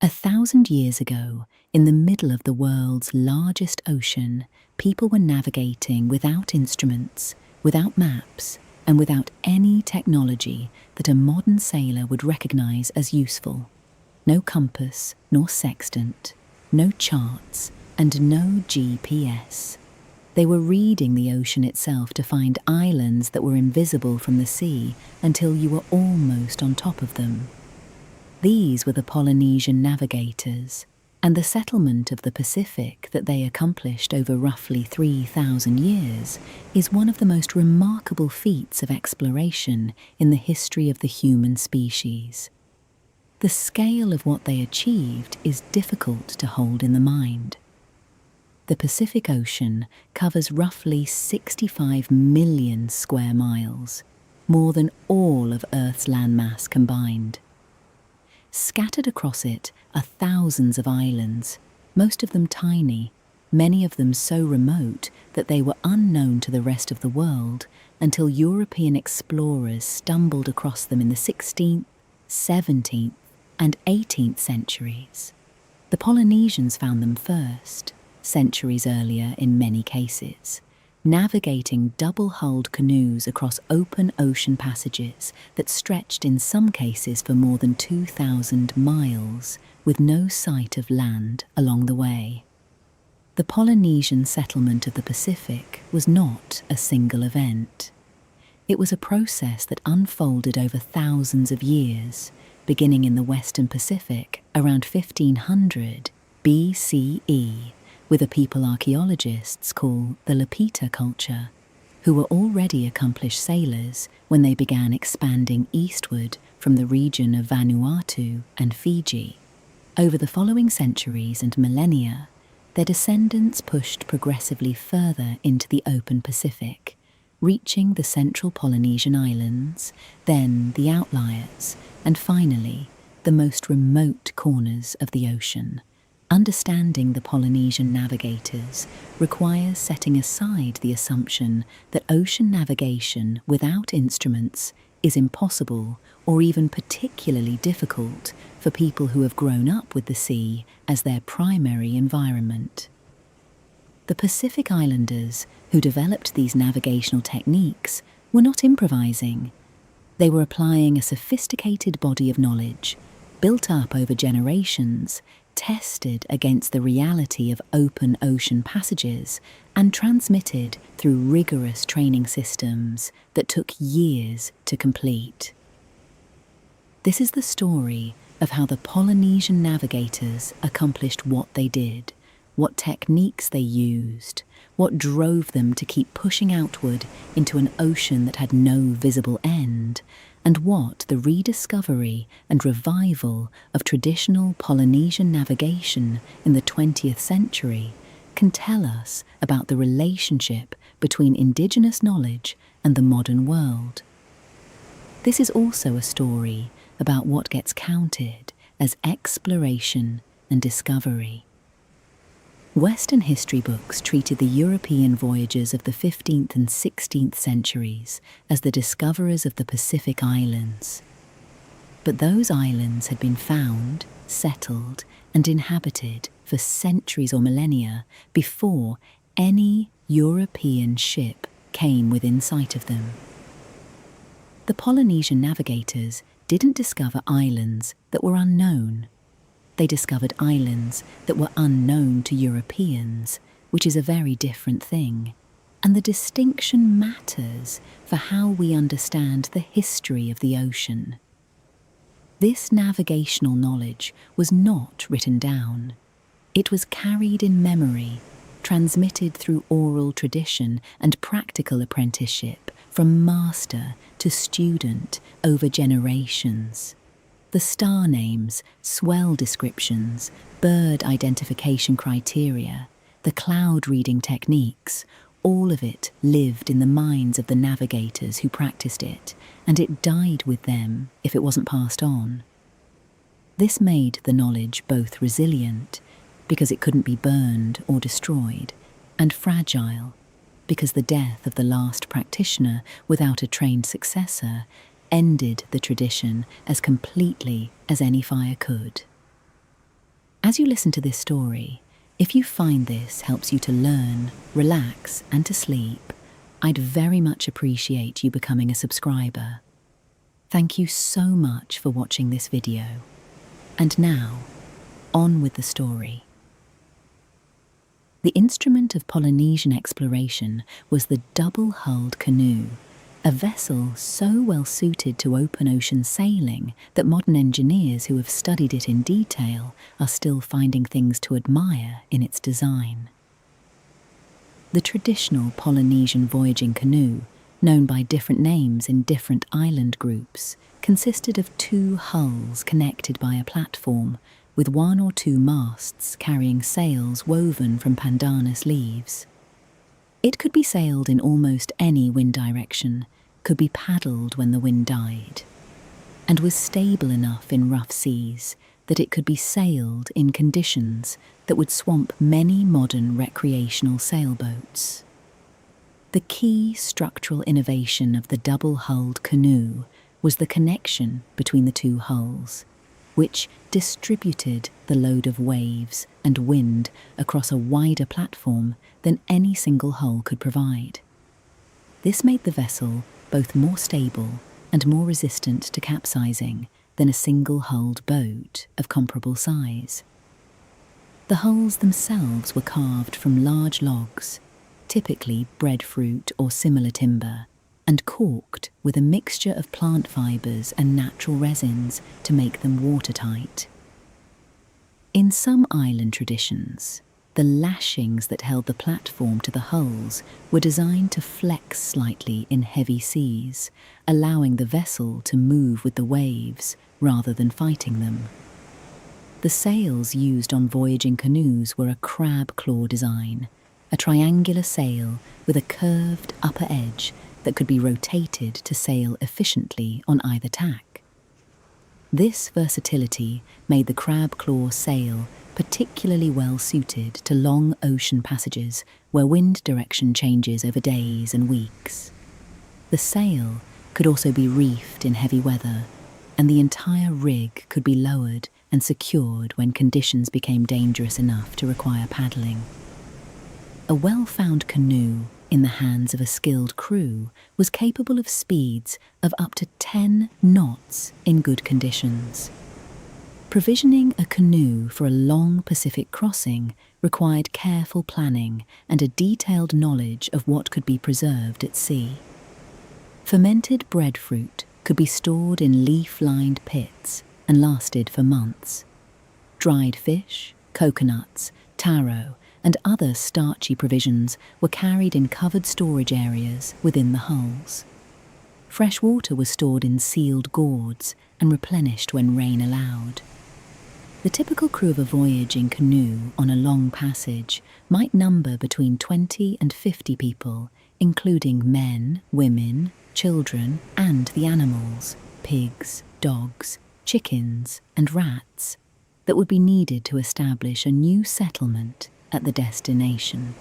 1,000 years ago, in the middle of the world's largest ocean, people were navigating without instruments, without maps, and without any technology that a modern sailor would recognize as useful. No compass, nor sextant, no charts, and no GPS. They were reading the ocean itself to find islands that were invisible from the sea until you were almost on top of them. These were the Polynesian navigators, and the settlement of the Pacific that they accomplished over roughly 3,000 years is one of the most remarkable feats of exploration in the history of the human species. The scale of what they achieved is difficult to hold in the mind. The Pacific Ocean covers roughly 65 million square miles, more than all of Earth's landmass combined. Scattered across it are thousands of islands, most of them tiny, many of them so remote that they were unknown to the rest of the world until European explorers stumbled across them in the 16th, 17th, and 18th centuries. The Polynesians found them first, centuries earlier in many cases, navigating double-hulled canoes across open ocean passages that stretched in some cases for more than 2,000 miles, with no sight of land along the way. The Polynesian settlement of the Pacific was not a single event. It was a process that unfolded over thousands of years, beginning in the Western Pacific around 1500 BCE, with a people archaeologists call the Lapita culture, who were already accomplished sailors when they began expanding eastward from the region of Vanuatu and Fiji. Over the following centuries and millennia, their descendants pushed progressively further into the open Pacific, reaching the central Polynesian islands, then the outliers, and finally, the most remote corners of the ocean. Understanding the Polynesian navigators requires setting aside the assumption that ocean navigation without instruments is impossible or even particularly difficult for people who have grown up with the sea as their primary environment. The Pacific Islanders who developed these navigational techniques were not improvising. They were applying a sophisticated body of knowledge, built up over generations, tested against the reality of open ocean passages, and transmitted through rigorous training systems that took years to complete. This is the story of how the Polynesian navigators accomplished what they did, what techniques they used, what drove them to keep pushing outward into an ocean that had no visible end, and what the rediscovery and revival of traditional Polynesian navigation in the 20th century can tell us about the relationship between indigenous knowledge and the modern world. This is also a story about what gets counted as exploration and discovery. Western history books treated the European voyagers of the 15th and 16th centuries as the discoverers of the Pacific Islands. But those islands had been found, settled, and inhabited for centuries or millennia before any European ship came within sight of them. The Polynesian navigators didn't discover islands that were unknown. They discovered islands that were unknown to Europeans, which is a very different thing. And the distinction matters for how we understand the history of the ocean. This navigational knowledge was not written down. It was carried in memory, transmitted through oral tradition and practical apprenticeship from master to student over generations. The star names, swell descriptions, bird identification criteria, the cloud reading techniques, all of it lived in the minds of the navigators who practiced it, and it died with them if it wasn't passed on. This made the knowledge both resilient, because it couldn't be burned or destroyed, and fragile, because the death of the last practitioner without a trained successor ended the tradition as completely as any fire could. As you listen to this story, if you find this helps you to learn, relax, and to sleep, I'd very much appreciate you becoming a subscriber. Thank you so much for watching this video. And now, on with the story. The instrument of Polynesian exploration was the double-hulled canoe, a vessel so well suited to open ocean sailing that modern engineers who have studied it in detail are still finding things to admire in its design. The traditional Polynesian voyaging canoe, known by different names in different island groups, consisted of two hulls connected by a platform, with one or two masts carrying sails woven from pandanus leaves. It could be sailed in almost any wind direction, could be paddled when the wind died, and was stable enough in rough seas that it could be sailed in conditions that would swamp many modern recreational sailboats. The key structural innovation of the double-hulled canoe was the connection between the two hulls, which distributed the load of waves and wind across a wider platform than any single hull could provide. This made the vessel both more stable and more resistant to capsizing than a single-hulled boat of comparable size. The hulls themselves were carved from large logs, typically breadfruit or similar timber, and corked with a mixture of plant fibres and natural resins to make them watertight. In some island traditions, the lashings that held the platform to the hulls were designed to flex slightly in heavy seas, allowing the vessel to move with the waves rather than fighting them. The sails used on voyaging canoes were a crab claw design, a triangular sail with a curved upper edge that could be rotated to sail efficiently on either tack. This versatility made the crab claw sail particularly well suited to long ocean passages where wind direction changes over days and weeks. The sail could also be reefed in heavy weather, and the entire rig could be lowered and secured when conditions became dangerous enough to require paddling. A well-found canoe in the hands of a skilled crew was capable of speeds of up to 10 knots in good conditions. Provisioning a canoe for a long Pacific crossing required careful planning and a detailed knowledge of what could be preserved at sea. Fermented breadfruit could be stored in leaf-lined pits and lasted for months. Dried fish, coconuts, taro, and other starchy provisions were carried in covered storage areas within the hulls. Fresh water was stored in sealed gourds and replenished when rain allowed. The typical crew of a voyaging canoe on a long passage might number between 20 and 50 people, including men, women, children, and the animals, pigs, dogs, chickens, and rats, that would be needed to establish a new settlement at the destination.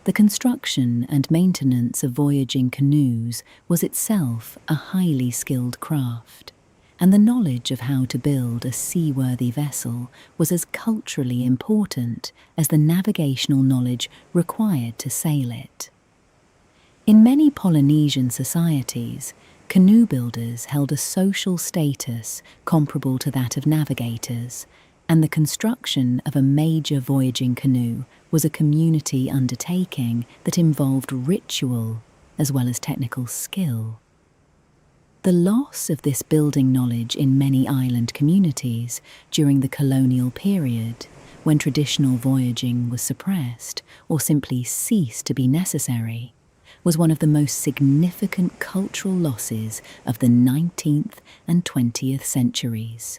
The construction and maintenance of voyaging canoes was itself a highly skilled craft, and the knowledge of how to build a seaworthy vessel was as culturally important as the navigational knowledge required to sail it. In many Polynesian societies, canoe builders held a social status comparable to that of navigators, and the construction of a major voyaging canoe was a community undertaking that involved ritual as well as technical skill. The loss of this building knowledge in many island communities during the colonial period, when traditional voyaging was suppressed or simply ceased to be necessary, was one of the most significant cultural losses of the 19th and 20th centuries.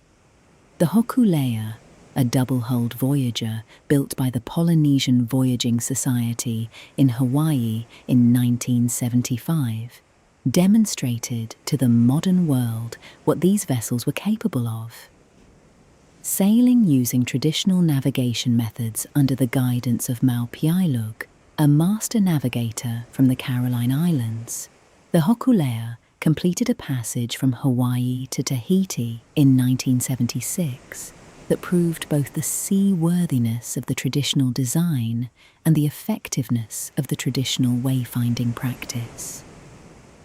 The Hokulea, a double-hulled voyager built by the Polynesian Voyaging Society in Hawaii in 1975, demonstrated to the modern world what these vessels were capable of. Sailing using traditional navigation methods under the guidance of Maupiailug, a master navigator from the Caroline Islands, the Hokulea completed a passage from Hawaii to Tahiti in 1976, that proved both the seaworthiness of the traditional design and the effectiveness of the traditional wayfinding practice.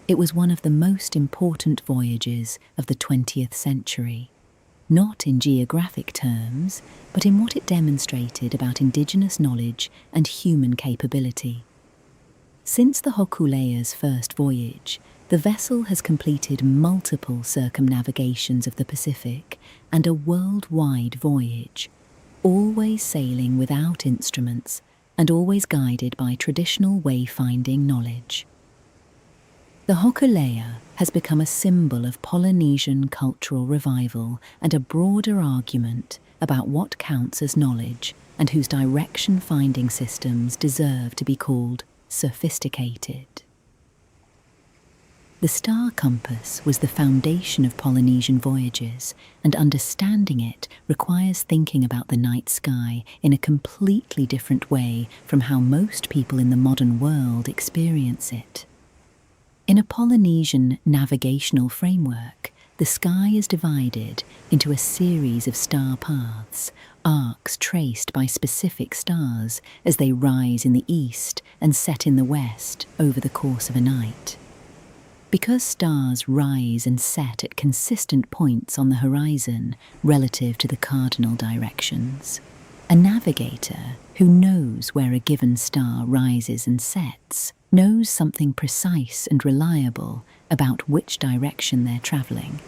It was one of the most important voyages of the 20th century, not in geographic terms, but in what it demonstrated about indigenous knowledge and human capability. Since the Hokulea's first voyage, the vessel has completed multiple circumnavigations of the Pacific and a worldwide voyage, always sailing without instruments and always guided by traditional wayfinding knowledge. The Hokulea has become a symbol of Polynesian cultural revival and a broader argument about what counts as knowledge and whose direction-finding systems deserve to be called sophisticated. The star compass was the foundation of Polynesian voyages, and understanding it requires thinking about the night sky in a completely different way from how most people in the modern world experience it. In a Polynesian navigational framework, the sky is divided into a series of star paths, arcs traced by specific stars as they rise in the east and set in the west over the course of a night. Because stars rise and set at consistent points on the horizon relative to the cardinal directions, a navigator who knows where a given star rises and sets knows something precise and reliable about which direction they're travelling.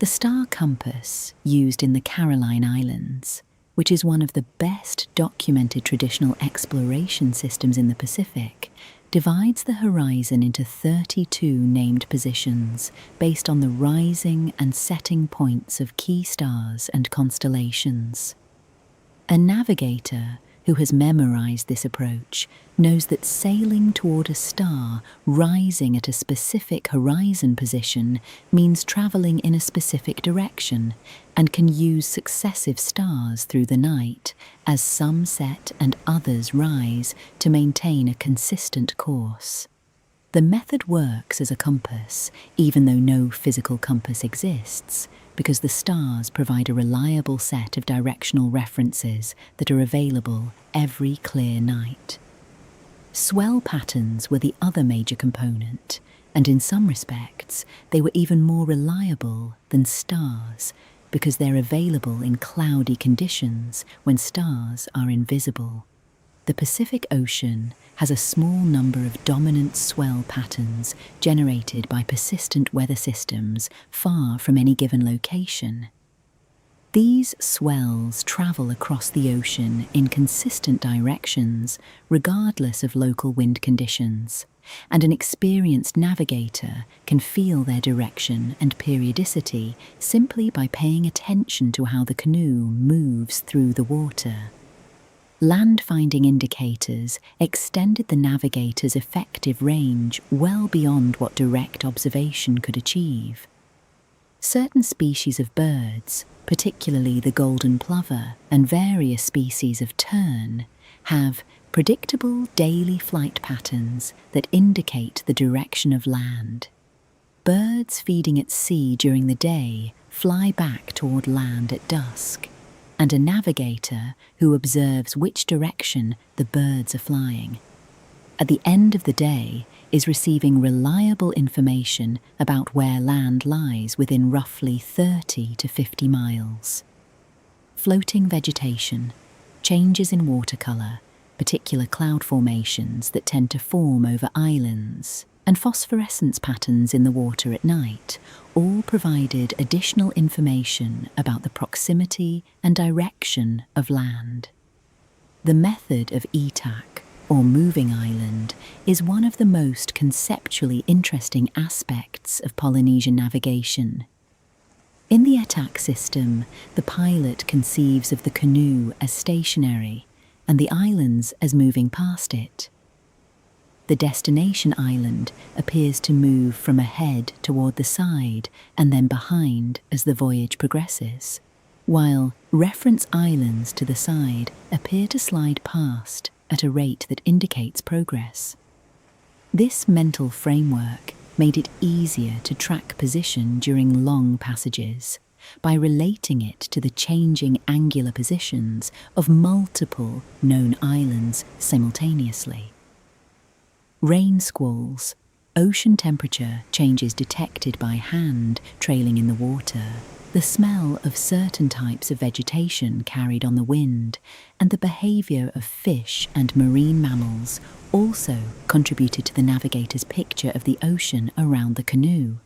The star compass used in the Caroline Islands, which is one of the best documented traditional exploration systems in the Pacific, divides the horizon into 32 named positions based on the rising and setting points of key stars and constellations. A navigator who has memorized this approach knows that sailing toward a star rising at a specific horizon position means traveling in a specific direction, and can use successive stars through the night as some set and others rise to maintain a consistent course. The method works as a compass, even though no physical compass exists, because the stars provide a reliable set of directional references that are available every clear night. Swell patterns were the other major component, and in some respects they were even more reliable than stars because they're available in cloudy conditions when stars are invisible. The Pacific Ocean has a small number of dominant swell patterns generated by persistent weather systems far from any given location. These swells travel across the ocean in consistent directions regardless of local wind conditions, and an experienced navigator can feel their direction and periodicity simply by paying attention to how the canoe moves through the water. Land-finding indicators extended the navigator's effective range well beyond what direct observation could achieve. Certain species of birds, particularly the golden plover and various species of tern, have predictable daily flight patterns that indicate the direction of land. Birds feeding at sea during the day fly back toward land at dusk, and a navigator who observes which direction the birds are flying, at the end of the day, is receiving reliable information about where land lies within roughly 30 to 50 miles. Floating vegetation, changes in watercolour, particular cloud formations that tend to form over islands, and phosphorescence patterns in the water at night all provided additional information about the proximity and direction of land. The method of ETAC, or moving island, is one of the most conceptually interesting aspects of Polynesian navigation. In the ETAC system, the pilot conceives of the canoe as stationary and the islands as moving past it. The destination island appears to move from ahead toward the side and then behind as the voyage progresses, while reference islands to the side appear to slide past at a rate that indicates progress. This mental framework made it easier to track position during long passages, by relating it to the changing angular positions of multiple known islands simultaneously. Rain squalls, ocean temperature changes detected by hand trailing in the water, the smell of certain types of vegetation carried on the wind, and the behavior of fish and marine mammals also contributed to the navigator's picture of the ocean around the canoe.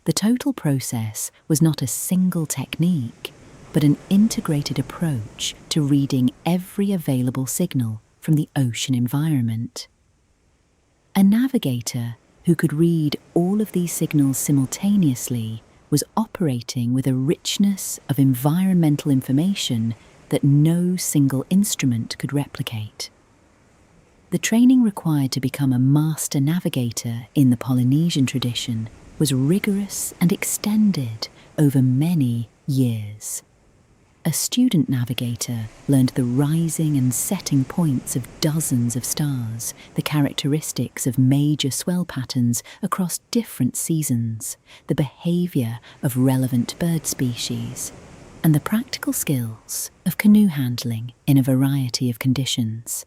The total process was not a single technique, but an integrated approach to reading every available signal from the ocean environment. A navigator who could read all of these signals simultaneously was operating with a richness of environmental information that no single instrument could replicate. The training required to become a master navigator in the Polynesian tradition was rigorous and extended over many years. A student navigator learned the rising and setting points of dozens of stars, the characteristics of major swell patterns across different seasons, the behavior of relevant bird species, and the practical skills of canoe handling in a variety of conditions.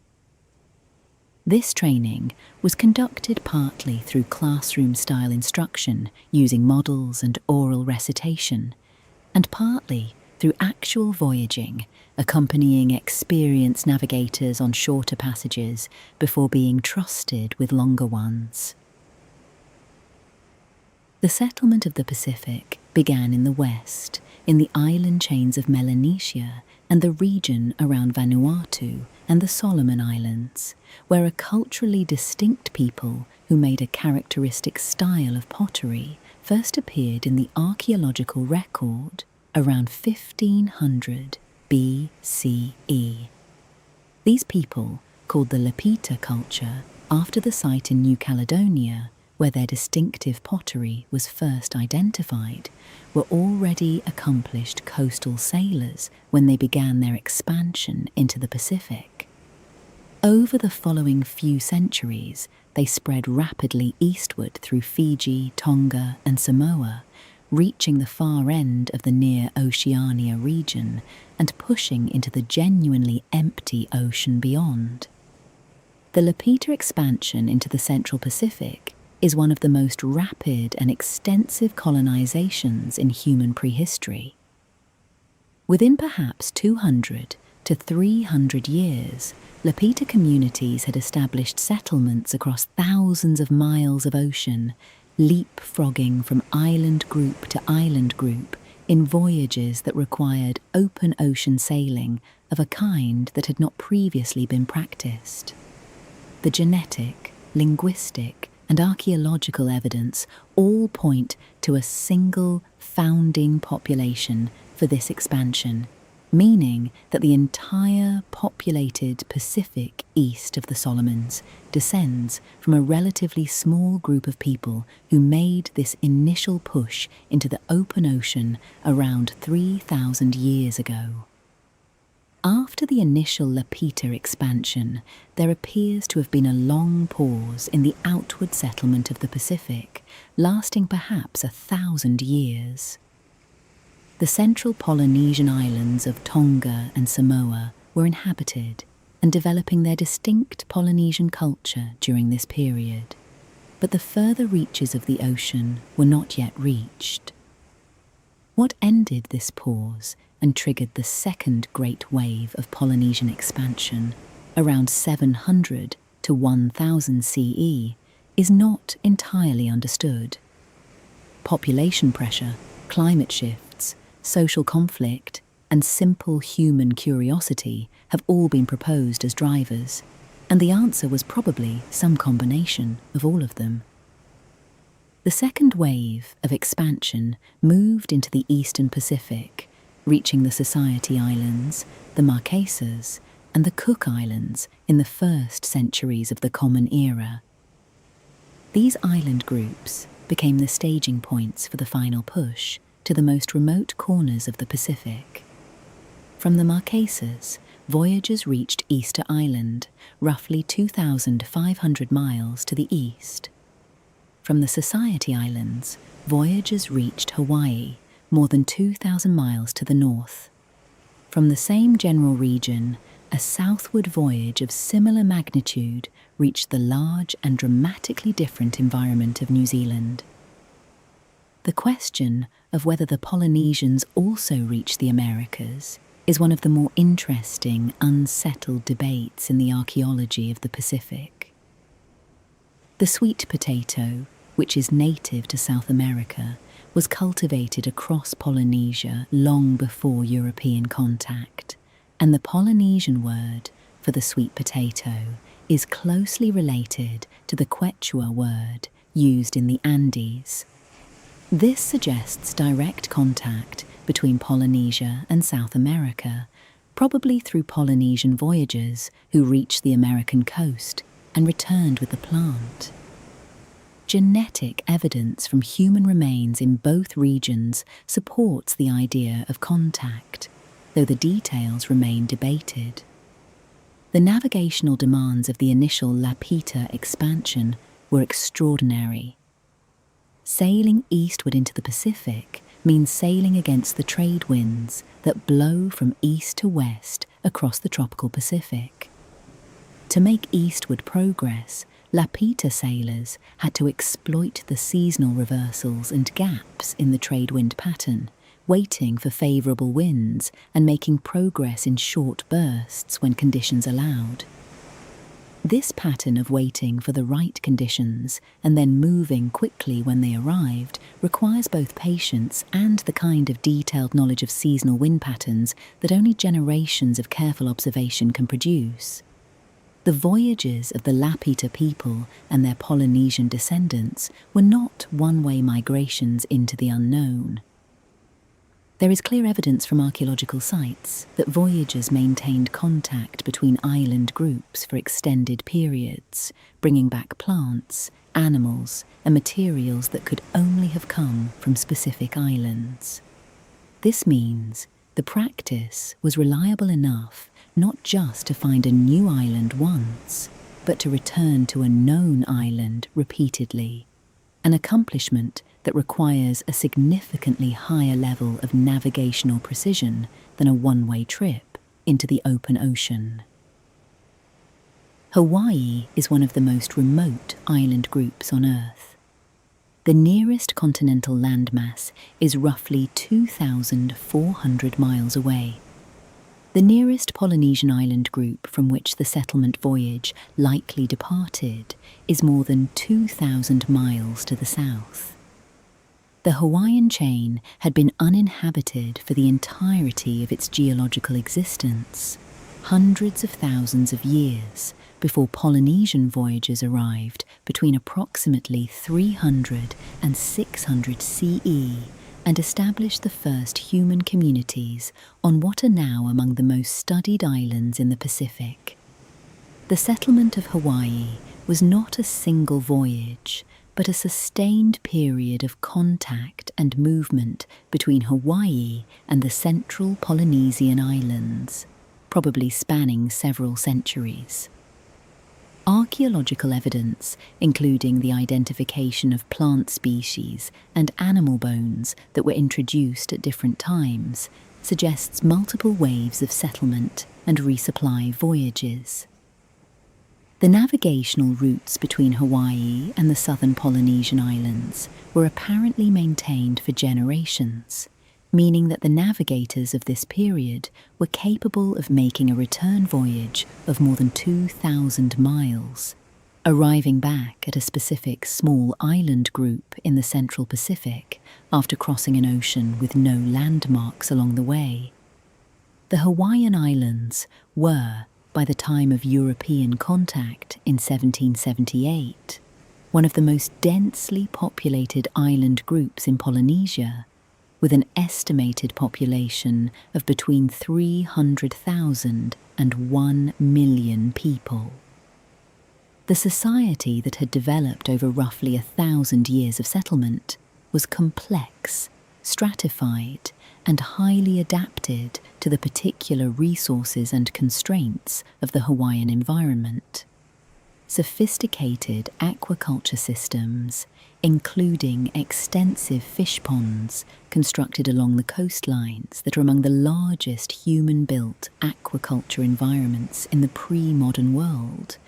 This training was conducted partly through classroom-style instruction using models and oral recitation, and partly through actual voyaging, accompanying experienced navigators on shorter passages before being trusted with longer ones. The settlement of the Pacific began in the west, in the island chains of Melanesia and the region around Vanuatu and the Solomon Islands, where a culturally distinct people who made a characteristic style of pottery first appeared in the archaeological record around 1500 BCE. These people, called the Lapita culture, after the site in New Caledonia, where their distinctive pottery was first identified, were already accomplished coastal sailors when they began their expansion into the Pacific. Over the following few centuries, they spread rapidly eastward through Fiji, Tonga, and Samoa, reaching the far end of the near Oceania region and pushing into the genuinely empty ocean beyond. The Lapita expansion into the Central Pacific is one of the most rapid and extensive colonizations in human prehistory. Within perhaps 200 to 300 years, Lapita communities had established settlements across thousands of miles of ocean, leapfrogging from island group to island group in voyages that required open ocean sailing of a kind that had not previously been practiced. The genetic, linguistic, and archaeological evidence all point to a single founding population for this expansion, meaning that the entire populated Pacific east of the Solomons descends from a relatively small group of people who made this initial push into the open ocean around 3,000 years ago. After the initial Lapita expansion, there appears to have been a long pause in the outward settlement of the Pacific, lasting perhaps 1,000 years. The central Polynesian islands of Tonga and Samoa were inhabited and developing their distinct Polynesian culture during this period, but the further reaches of the ocean were not yet reached. What ended this pause and triggered the second great wave of Polynesian expansion around 700 to 1000 CE is not entirely understood. Population pressure, climate shifts, social conflict, and simple human curiosity have all been proposed as drivers, and the answer was probably some combination of all of them. The second wave of expansion moved into the eastern Pacific, reaching the Society Islands, the Marquesas, and the Cook Islands in the first centuries of the Common Era. These island groups became the staging points for the final push to the most remote corners of the Pacific. From the Marquesas, voyagers reached Easter Island, roughly 2,500 miles to the east. From the Society Islands, voyagers reached Hawaii, more than 2,000 miles to the north. From the same general region, a southward voyage of similar magnitude reached the large and dramatically different environment of New Zealand. The question of whether the Polynesians also reached the Americas is one of the more interesting, unsettled debates in the archaeology of the Pacific. The sweet potato, which is native to South America, was cultivated across Polynesia long before European contact, and the Polynesian word for the sweet potato is closely related to the Quechua word used in the Andes. This suggests direct contact between Polynesia and South America, probably through Polynesian voyagers who reached the American coast and returned with the plant. Genetic evidence from human remains in both regions supports the idea of contact, though the details remain debated. The navigational demands of the initial Lapita expansion were extraordinary. Sailing eastward into the Pacific means sailing against the trade winds that blow from east to west across the tropical Pacific. To make eastward progress, Lapita sailors had to exploit the seasonal reversals and gaps in the trade wind pattern, waiting for favourable winds and making progress in short bursts when conditions allowed. This pattern of waiting for the right conditions and then moving quickly when they arrived requires both patience and the kind of detailed knowledge of seasonal wind patterns that only generations of careful observation can produce. The voyages of the Lapita people and their Polynesian descendants were not one-way migrations into the unknown. There is clear evidence from archaeological sites that voyagers maintained contact between island groups for extended periods, bringing back plants, animals, and materials that could only have come from specific islands. This means the practice was reliable enough not just to find a new island once, but to return to a known island repeatedly, an accomplishment that requires a significantly higher level of navigational precision than a one-way trip into the open ocean. Hawaii is one of the most remote island groups on Earth. The nearest continental landmass is roughly 2,400 miles away. The nearest Polynesian island group from which the settlement voyage likely departed is more than 2,000 miles to the south. The Hawaiian chain had been uninhabited for the entirety of its geological existence, hundreds of thousands of years before Polynesian voyagers arrived between approximately 300 and 600 CE and established the first human communities on what are now among the most studied islands in the Pacific. The settlement of Hawaii was not a single voyage, but a sustained period of contact and movement between Hawaii and the central Polynesian islands, probably spanning several centuries. Archaeological evidence, including the identification of plant species and animal bones that were introduced at different times, suggests multiple waves of settlement and resupply voyages. The navigational routes between Hawaii and the southern Polynesian islands were apparently maintained for generations, meaning that the navigators of this period were capable of making a return voyage of more than 2,000 miles, arriving back at a specific small island group in the central Pacific after crossing an ocean with no landmarks along the way. The Hawaiian Islands were, by the time of European contact in 1778, one of the most densely populated island groups in Polynesia, with an estimated population of between 300,000 and 1 million people. The society that had developed over roughly 1,000 years of settlement was complex, stratified, and highly adapted to the particular resources and constraints of the Hawaiian environment. Sophisticated aquaculture systems, including extensive fish ponds constructed along the coastlines that are among the largest human-built aquaculture environments in the pre-modern world,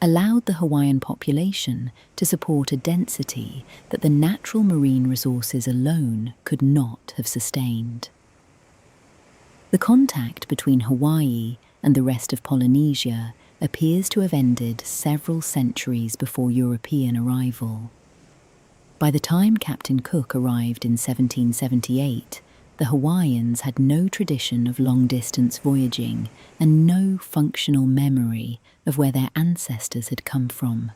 allowed the Hawaiian population to support a density that the natural marine resources alone could not have sustained. The contact between Hawaii and the rest of Polynesia appears to have ended several centuries before European arrival. By the time Captain Cook arrived in 1778, the Hawaiians had no tradition of long-distance voyaging and no functional memory of where their ancestors had come from.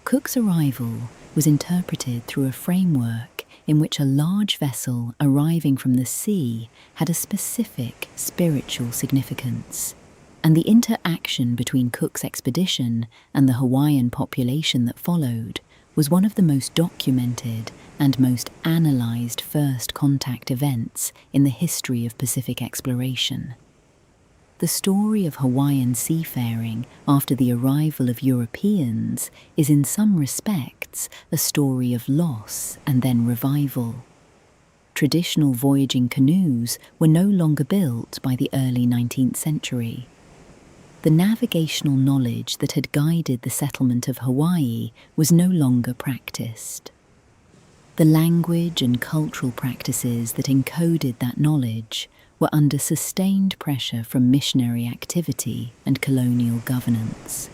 Cook's arrival was interpreted through a framework in which a large vessel arriving from the sea had a specific spiritual significance, and the interaction between Cook's expedition and the Hawaiian population that followed was one of the most documented and most analysed first contact events in the history of Pacific exploration. The story of Hawaiian seafaring after the arrival of Europeans is in some respects a story of loss and then revival. Traditional voyaging canoes were no longer built by the early 19th century. The navigational knowledge that had guided the settlement of Hawaii was no longer practiced. The language and cultural practices that encoded that knowledge were under sustained pressure from missionary activity and colonial governance.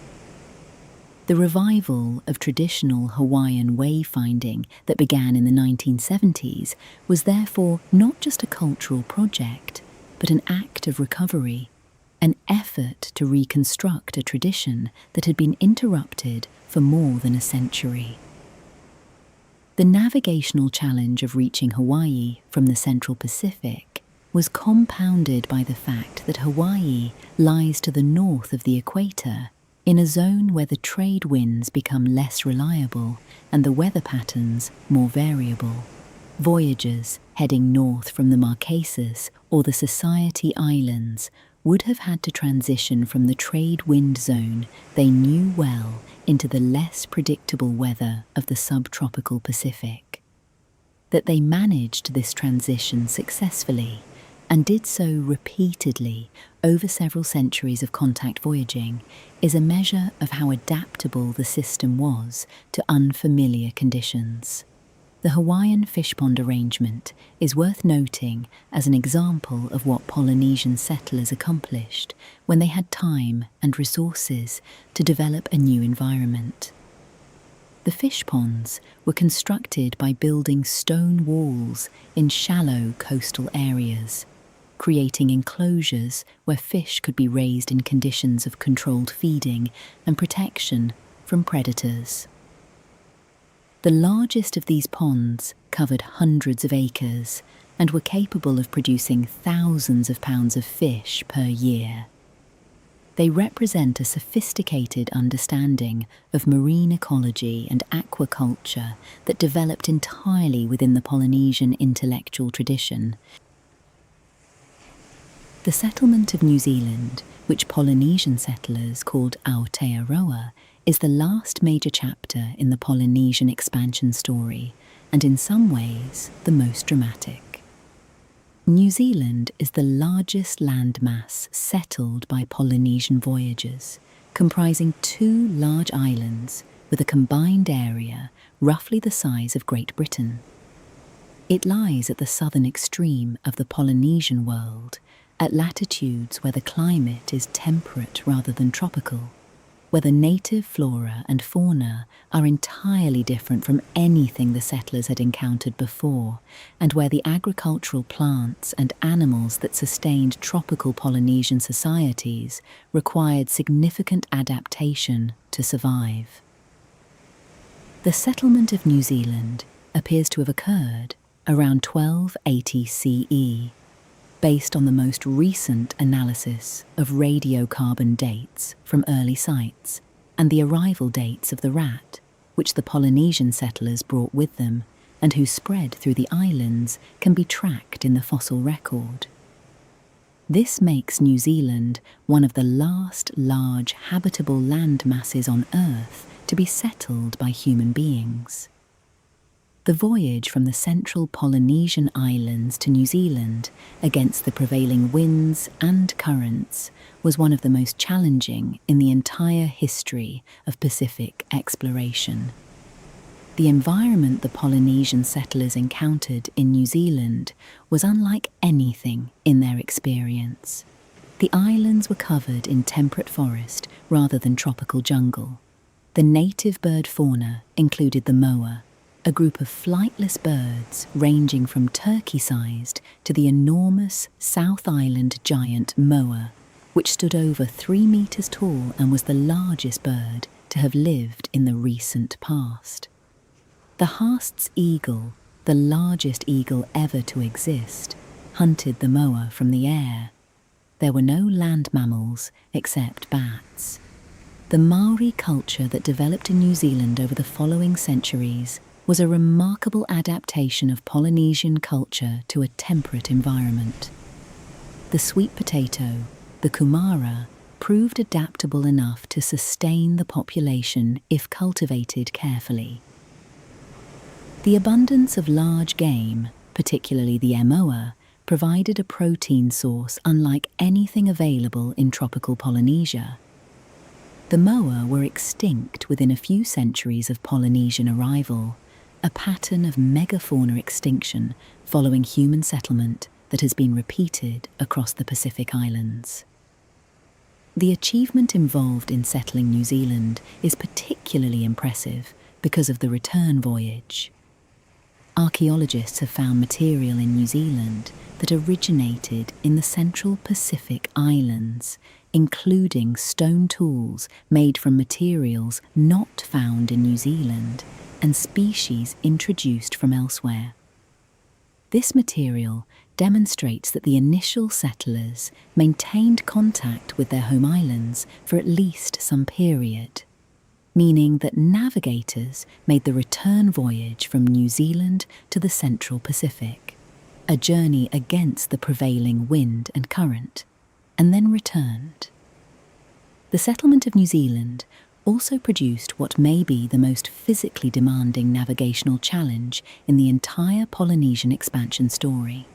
The revival of traditional Hawaiian wayfinding that began in the 1970s was therefore not just a cultural project, but an act of recovery, an effort to reconstruct a tradition that had been interrupted for more than a century. The navigational challenge of reaching Hawaii from the Central Pacific was compounded by the fact that Hawaii lies to the north of the equator, in a zone where the trade winds become less reliable and the weather patterns more variable. Voyagers heading north from the Marquesas or the Society Islands would have had to transition from the trade wind zone they knew well into the less predictable weather of the subtropical Pacific. That they managed this transition successfully and did so repeatedly over several centuries of contact voyaging is a measure of how adaptable the system was to unfamiliar conditions. The Hawaiian fish pond arrangement is worth noting as an example of what Polynesian settlers accomplished when they had time and resources to develop a new environment. The fish ponds were constructed by building stone walls in shallow coastal areas, creating enclosures where fish could be raised in conditions of controlled feeding and protection from predators. The largest of these ponds covered hundreds of acres and were capable of producing thousands of pounds of fish per year. They represent a sophisticated understanding of marine ecology and aquaculture that developed entirely within the Polynesian intellectual tradition. The settlement of New Zealand, which Polynesian settlers called Aotearoa, is the last major chapter in the Polynesian expansion story, and in some ways the most dramatic. New Zealand is the largest landmass settled by Polynesian voyagers, comprising 2 large islands with a combined area roughly the size of Great Britain. It lies at the southern extreme of the Polynesian world, at latitudes where the climate is temperate rather than tropical, where the native flora and fauna are entirely different from anything the settlers had encountered before, and where the agricultural plants and animals that sustained tropical Polynesian societies required significant adaptation to survive. The settlement of New Zealand appears to have occurred around 1280 CE, based on the most recent analysis of radiocarbon dates from early sites and the arrival dates of the rat, which the Polynesian settlers brought with them and whose spread through the islands can be tracked in the fossil record. This makes New Zealand one of the last large habitable land masses on Earth to be settled by human beings. The voyage from the central Polynesian islands to New Zealand against the prevailing winds and currents was one of the most challenging in the entire history of Pacific exploration. The environment the Polynesian settlers encountered in New Zealand was unlike anything in their experience. The islands were covered in temperate forest rather than tropical jungle. The native bird fauna included the moa, a group of flightless birds ranging from turkey-sized to the enormous South Island giant moa, which stood over 3 meters tall and was the largest bird to have lived in the recent past. The Haast's eagle, the largest eagle ever to exist, hunted the moa from the air. There were no land mammals except bats. The Maori culture that developed in New Zealand over the following centuries was a remarkable adaptation of Polynesian culture to a temperate environment. The sweet potato, the kumara, proved adaptable enough to sustain the population if cultivated carefully. The abundance of large game, particularly the moa, provided a protein source unlike anything available in tropical Polynesia. The moa were extinct within a few centuries of Polynesian arrival, a pattern of megafauna extinction following human settlement that has been repeated across the Pacific Islands. The achievement involved in settling New Zealand is particularly impressive because of the return voyage. Archaeologists have found material in New Zealand that originated in the central Pacific Islands, including stone tools made from materials not found in New Zealand and species introduced from elsewhere. This material demonstrates that the initial settlers maintained contact with their home islands for at least some period, meaning that navigators made the return voyage from New Zealand to the central Pacific, a journey against the prevailing wind and current, and then returned. The settlement of New Zealand also produced what may be the most physically demanding navigational challenge in the entire Polynesian expansion story.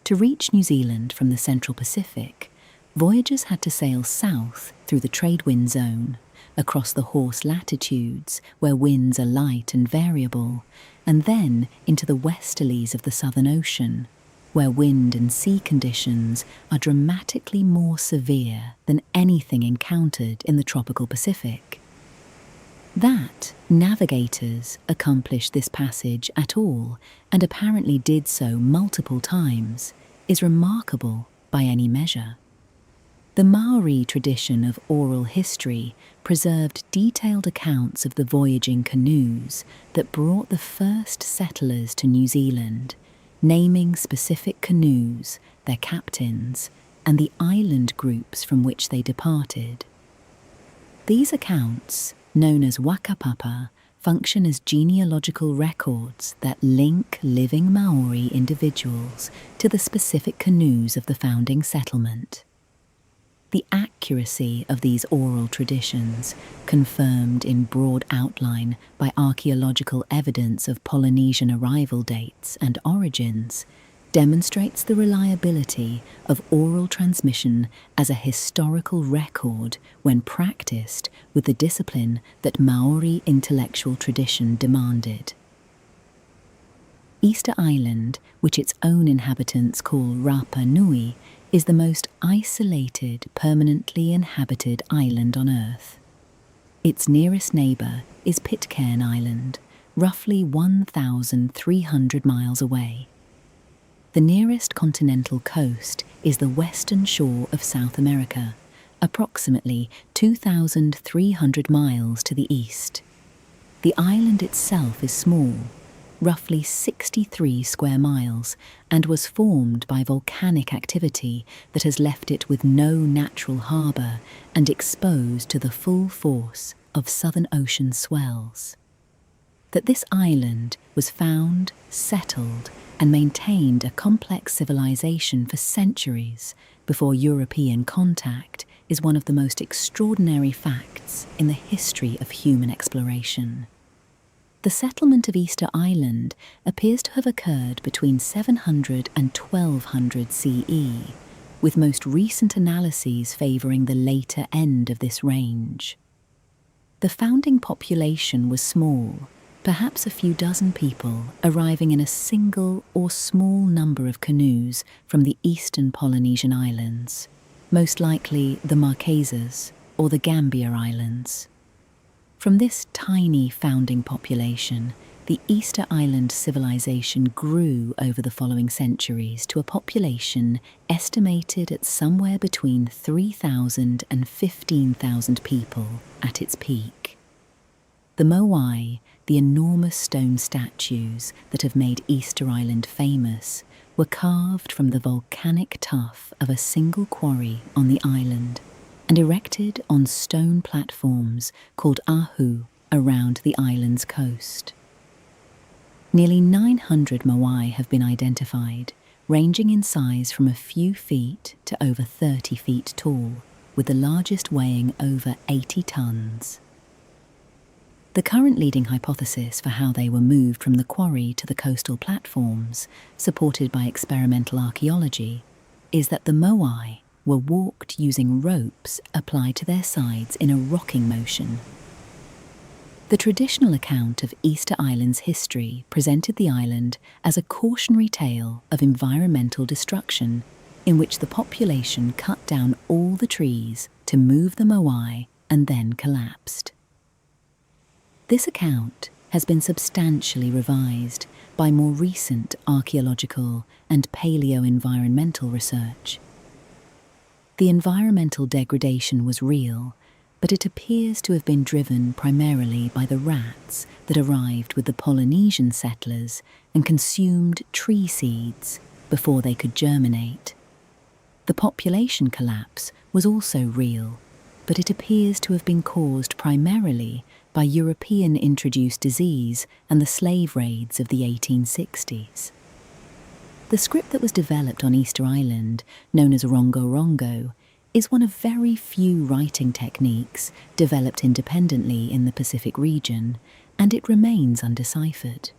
To reach New Zealand from the central Pacific, voyagers had to sail south through the trade wind zone, across the horse latitudes where winds are light and variable, and then into the westerlies of the Southern Ocean, where wind and sea conditions are dramatically more severe than anything encountered in the tropical Pacific. That navigators accomplished this passage at all, and apparently did so multiple times, is remarkable by any measure. The Maori tradition of oral history preserved detailed accounts of the voyaging canoes that brought the first settlers to New Zealand, naming specific canoes, their captains, and the island groups from which they departed. These accounts, known as wakapapa, function as genealogical records that link living Maori individuals to the specific canoes of the founding settlement. The accuracy of these oral traditions, confirmed in broad outline by archaeological evidence of Polynesian arrival dates and origins, demonstrates the reliability of oral transmission as a historical record when practiced with the discipline that Maori intellectual tradition demanded. Easter Island, which its own inhabitants call Rapa Nui, is the most isolated, permanently inhabited island on Earth. Its nearest neighbour is Pitcairn Island, roughly 1,300 miles away. The nearest continental coast is the western shore of South America, approximately 2,300 miles to the east. The island itself is small, roughly 63 square miles, and was formed by volcanic activity that has left it with no natural harbour and exposed to the full force of Southern Ocean swells. That this island was found, settled, and maintained a complex civilization for centuries before European contact is one of the most extraordinary facts in the history of human exploration. The settlement of Easter Island appears to have occurred between 700 and 1200 CE, with most recent analyses favouring the later end of this range. The founding population was small, perhaps a few dozen people arriving in a single or small number of canoes from the eastern Polynesian islands, most likely the Marquesas or the Gambier Islands. From this tiny founding population, the Easter Island civilization grew over the following centuries to a population estimated at somewhere between 3,000 and 15,000 people at its peak. The moai, the enormous stone statues that have made Easter Island famous, were carved from the volcanic tuff of a single quarry on the island and erected on stone platforms called ahu around the island's coast. Nearly 900 moai have been identified, ranging in size from a few feet to over 30 feet tall, with the largest weighing over 80 tons. The current leading hypothesis for how they were moved from the quarry to the coastal platforms, supported by experimental archaeology, is that the moai were walked using ropes applied to their sides in a rocking motion. The traditional account of Easter Island's history presented the island as a cautionary tale of environmental destruction, in which the population cut down all the trees to move the moai and then collapsed. This account has been substantially revised by more recent archaeological and paleo-environmental research. The environmental degradation was real, but it appears to have been driven primarily by the rats that arrived with the Polynesian settlers and consumed tree seeds before they could germinate. The population collapse was also real, but it appears to have been caused primarily by European-introduced disease and the slave raids of the 1860s. The script that was developed on Easter Island, known as Rongo Rongo, is one of very few writing techniques developed independently in the Pacific region, and it remains undeciphered.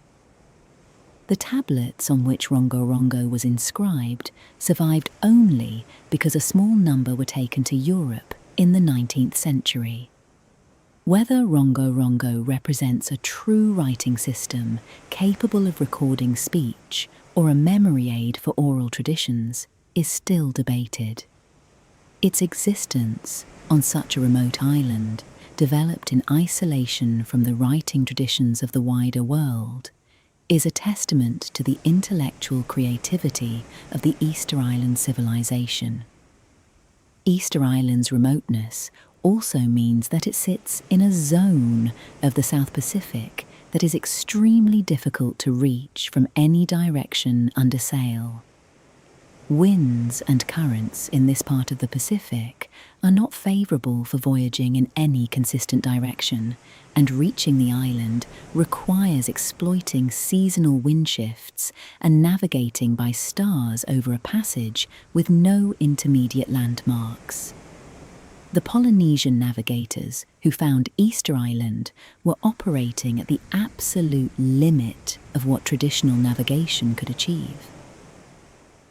The tablets on which Rongo Rongo was inscribed survived only because a small number were taken to Europe in the 19th century. Whether Rongo Rongo represents a true writing system capable of recording speech or a memory aid for oral traditions is still debated. Its existence on such a remote island, developed in isolation from the writing traditions of the wider world, is a testament to the intellectual creativity of the Easter Island civilization. Easter Island's remoteness also means that it sits in a zone of the South Pacific that is extremely difficult to reach from any direction under sail. Winds and currents in this part of the Pacific are not favourable for voyaging in any consistent direction, and reaching the island requires exploiting seasonal wind shifts and navigating by stars over a passage with no intermediate landmarks. The Polynesian navigators who found Easter Island were operating at the absolute limit of what traditional navigation could achieve.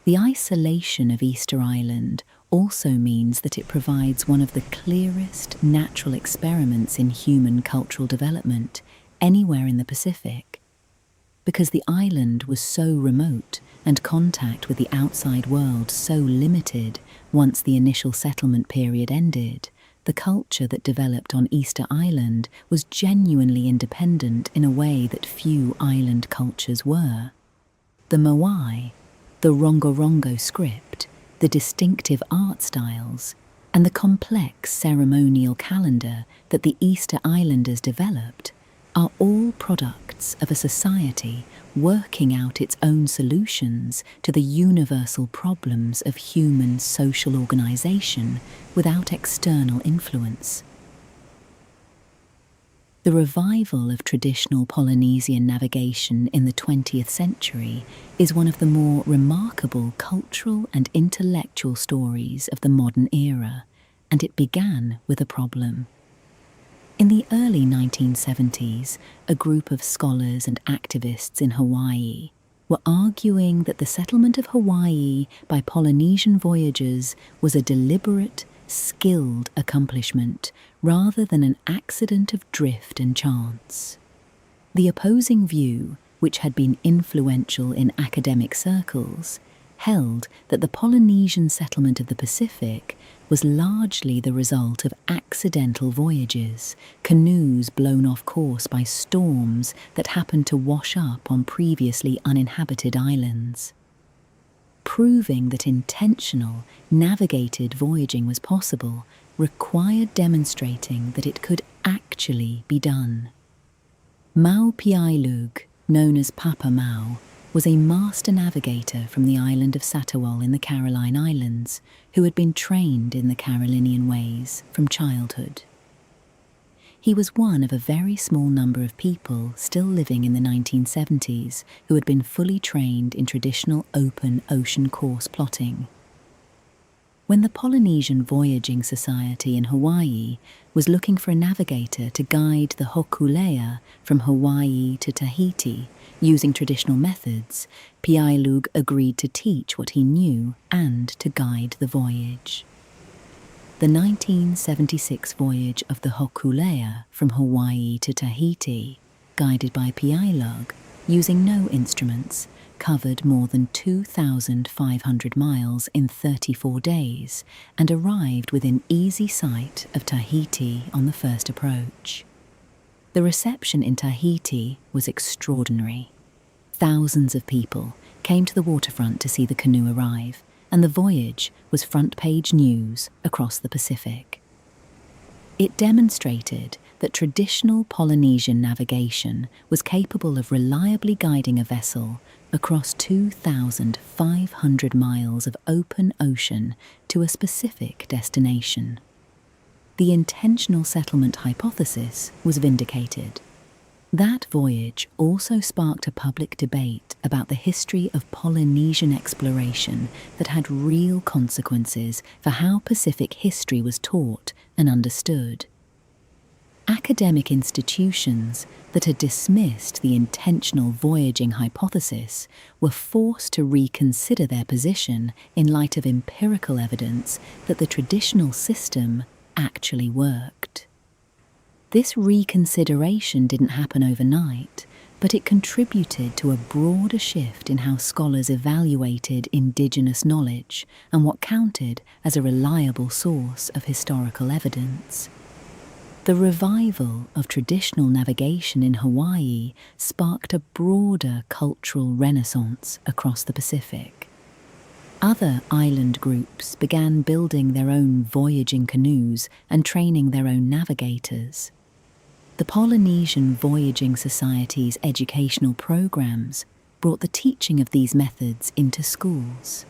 The isolation of Easter Island also means that it provides one of the clearest natural experiments in human cultural development anywhere in the Pacific. Because the island was so remote and contact with the outside world so limited once the initial settlement period ended, the culture that developed on Easter Island was genuinely independent in a way that few island cultures were. The moai, the Rongo Rongo script, the distinctive art styles, and the complex ceremonial calendar that the Easter Islanders developed are all products of a society working out its own solutions to the universal problems of human social organization without external influence. The revival of traditional Polynesian navigation in the 20th century is one of the more remarkable cultural and intellectual stories of the modern era, and it began with a problem. In the early 1970s, a group of scholars and activists in Hawaii were arguing that the settlement of Hawaii by Polynesian voyagers was a deliberate, skilled accomplishment rather than an accident of drift and chance. The opposing view, which had been influential in academic circles, held that the Polynesian settlement of the Pacific was largely the result of accidental voyages, canoes blown off course by storms that happened to wash up on previously uninhabited islands. Proving that intentional, navigated voyaging was possible required demonstrating that it could actually be done. Mau Piailug, known as Papa Mau, was a master navigator from the island of Satawal in the Caroline Islands who had been trained in the Carolinian ways from childhood. He was one of a very small number of people still living in the 1970s who had been fully trained in traditional open ocean course plotting. When the Polynesian Voyaging Society in Hawaii was looking for a navigator to guide the Hokulea from Hawaii to Tahiti using traditional methods, Piailug agreed to teach what he knew and to guide the voyage. The 1976 voyage of the Hokulea from Hawaii to Tahiti, guided by Piailug, using no instruments, covered more than 2,500 miles in 34 days and arrived within easy sight of Tahiti on the first approach. The reception in Tahiti was extraordinary. Thousands of people came to the waterfront to see the canoe arrive, and the voyage was front-page news across the Pacific. It demonstrated that traditional Polynesian navigation was capable of reliably guiding a vessel across 2,500 miles of open ocean to a specific destination. The intentional settlement hypothesis was vindicated. That voyage also sparked a public debate about the history of Polynesian exploration that had real consequences for how Pacific history was taught and understood. Academic institutions that had dismissed the intentional voyaging hypothesis were forced to reconsider their position in light of empirical evidence that the traditional system actually worked. This reconsideration didn't happen overnight, but it contributed to a broader shift in how scholars evaluated indigenous knowledge and what counted as a reliable source of historical evidence. The revival of traditional navigation in Hawaii sparked a broader cultural renaissance across the Pacific. Other island groups began building their own voyaging canoes and training their own navigators. The Polynesian Voyaging Society's educational programs brought the teaching of these methods into schools.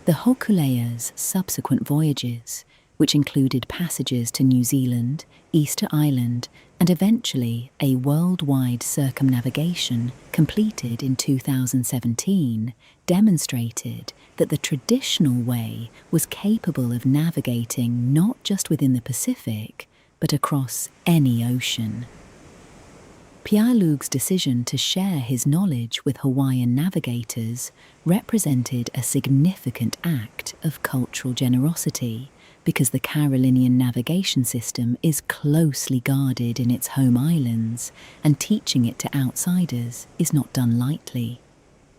The Hokulea's subsequent voyages, which included passages to New Zealand, Easter Island, and eventually a worldwide circumnavigation completed in 2017, demonstrated that the traditional way was capable of navigating not just within the Pacific, but across any ocean. Piailug's decision to share his knowledge with Hawaiian navigators represented a significant act of cultural generosity, because the Carolinian navigation system is closely guarded in its home islands, and teaching it to outsiders is not done lightly.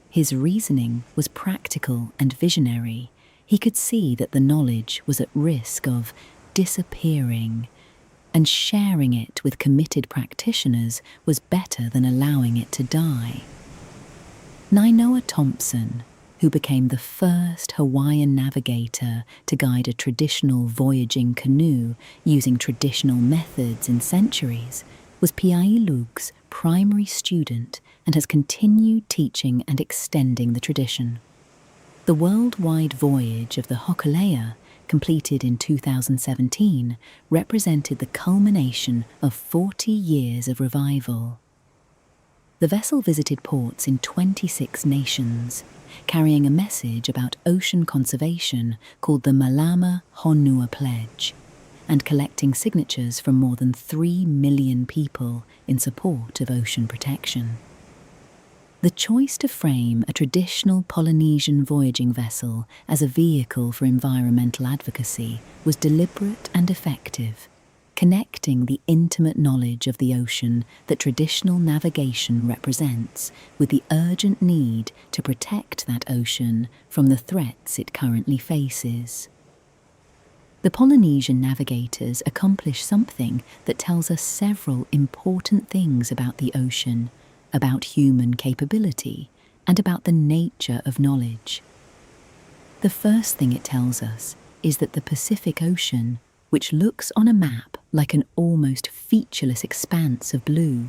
His reasoning was practical and visionary. He could see that the knowledge was at risk of disappearing, and sharing it with committed practitioners was better than allowing it to die. Nainoa Thompson, who became the first Hawaiian navigator to guide a traditional voyaging canoe using traditional methods in centuries, was Piailug's primary student and has continued teaching and extending the tradition. The worldwide voyage of the Hokulea, completed in 2017, represented the culmination of 40 years of revival. The vessel visited ports in 26 nations, carrying a message about ocean conservation called the Malama Honua Pledge, and collecting signatures from more than 3 million people in support of ocean protection. The choice to frame a traditional Polynesian voyaging vessel as a vehicle for environmental advocacy was deliberate and effective, connecting the intimate knowledge of the ocean that traditional navigation represents with the urgent need to protect that ocean from the threats it currently faces. The Polynesian navigators accomplish something that tells us several important things about the ocean, about human capability, and about the nature of knowledge. The first thing it tells us is that the Pacific Ocean, which looks on a map like an almost featureless expanse of blue,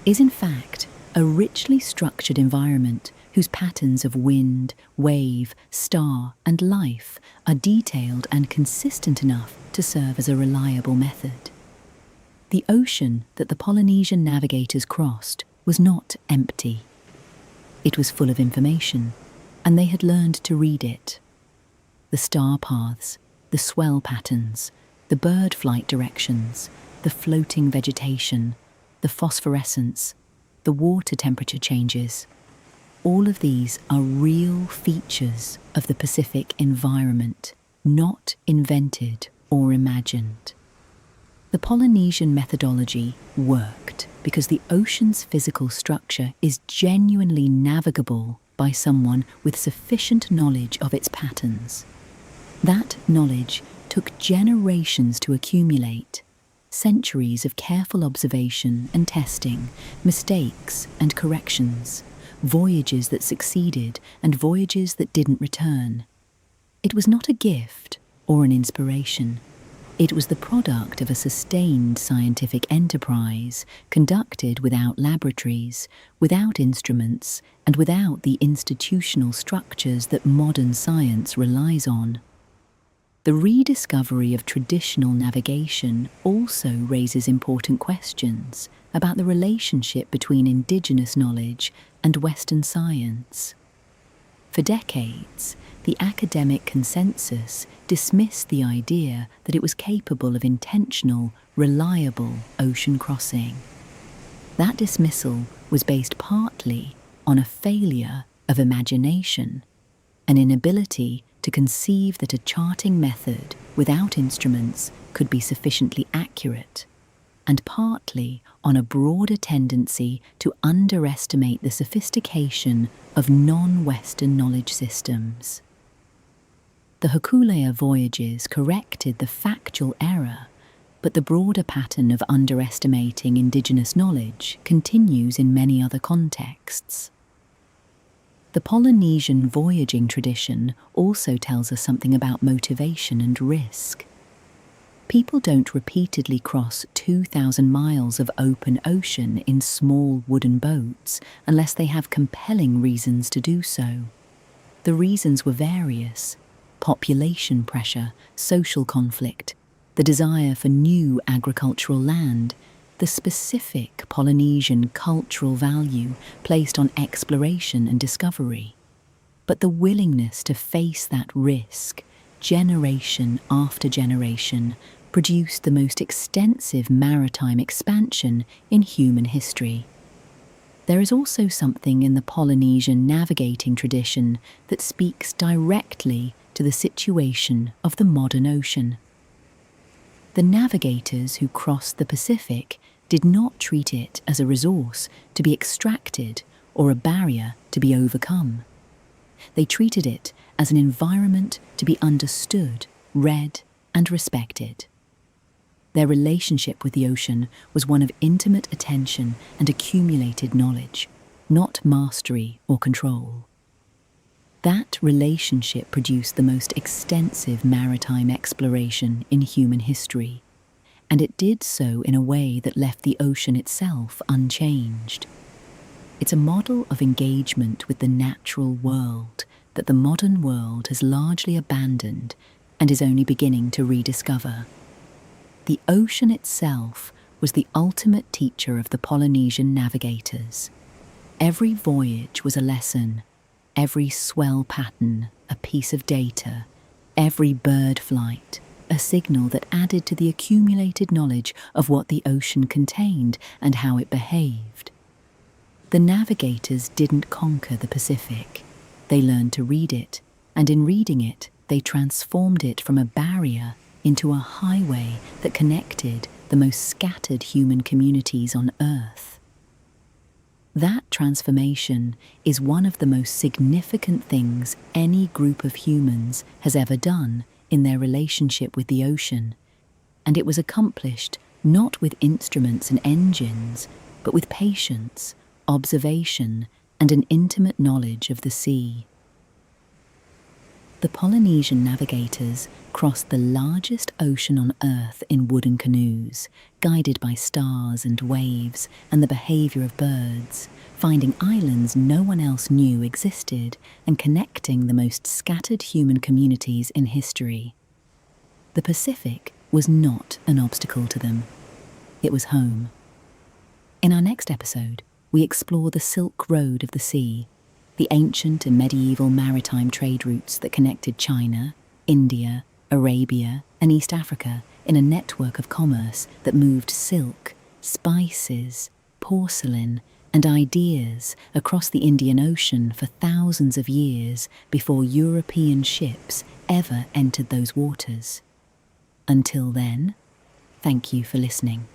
is in fact a richly structured environment whose patterns of wind, wave, star, and life are detailed and consistent enough to serve as a reliable method. The ocean that the Polynesian navigators crossed was not empty. It was full of information, and they had learned to read it. The star paths, the swell patterns, the bird flight directions, the floating vegetation, the phosphorescence, the water temperature changes. All of these are real features of the Pacific environment, not invented or imagined. The Polynesian methodology worked because the ocean's physical structure is genuinely navigable by someone with sufficient knowledge of its patterns. That knowledge took generations to accumulate, centuries of careful observation and testing, mistakes and corrections, voyages that succeeded and voyages that didn't return. It was not a gift or an inspiration. It was the product of a sustained scientific enterprise conducted without laboratories, without instruments, and without the institutional structures that modern science relies on. The rediscovery of traditional navigation also raises important questions about the relationship between indigenous knowledge and Western science. For decades, the academic consensus dismissed the idea that it was capable of intentional, reliable ocean crossing. That dismissal was based partly on a failure of imagination, an inability to conceive that a charting method without instruments could be sufficiently accurate, and partly on a broader tendency to underestimate the sophistication of non-Western knowledge systems. The Hokulea voyages corrected the factual error, but the broader pattern of underestimating indigenous knowledge continues in many other contexts. The Polynesian voyaging tradition also tells us something about motivation and risk. People don't repeatedly cross 2,000 miles of open ocean in small wooden boats unless they have compelling reasons to do so. The reasons were various: population pressure, social conflict, the desire for new agricultural land, the specific Polynesian cultural value placed on exploration and discovery. But the willingness to face that risk, generation after generation, produced the most extensive maritime expansion in human history. There is also something in the Polynesian navigating tradition that speaks directly to the situation of the modern ocean. The navigators who crossed the Pacific did not treat it as a resource to be extracted or a barrier to be overcome. They treated it as an environment to be understood, read, and respected. Their relationship with the ocean was one of intimate attention and accumulated knowledge, not mastery or control. That relationship produced the most extensive maritime exploration in human history, and it did so in a way that left the ocean itself unchanged. It's a model of engagement with the natural world that the modern world has largely abandoned and is only beginning to rediscover. The ocean itself was the ultimate teacher of the Polynesian navigators. Every voyage was a lesson, every swell pattern a piece of data, every bird flight a signal that added to the accumulated knowledge of what the ocean contained and how it behaved. The navigators didn't conquer the Pacific. They learned to read it, and in reading it, they transformed it from a barrier into a highway that connected the most scattered human communities on Earth. That transformation is one of the most significant things any group of humans has ever done in their relationship with the ocean, and it was accomplished not with instruments and engines, but with patience, observation, and an intimate knowledge of the sea. The Polynesian navigators crossed the largest ocean on Earth in wooden canoes, guided by stars and waves and the behavior of birds, finding islands no one else knew existed and connecting the most scattered human communities in history. The Pacific was not an obstacle to them. It was home. In our next episode, we explore the Silk Road of the sea, the ancient and medieval maritime trade routes that connected China, India, Arabia, and East Africa in a network of commerce that moved silk, spices, porcelain, and ideas across the Indian Ocean for thousands of years before European ships ever entered those waters. Until then, thank you for listening.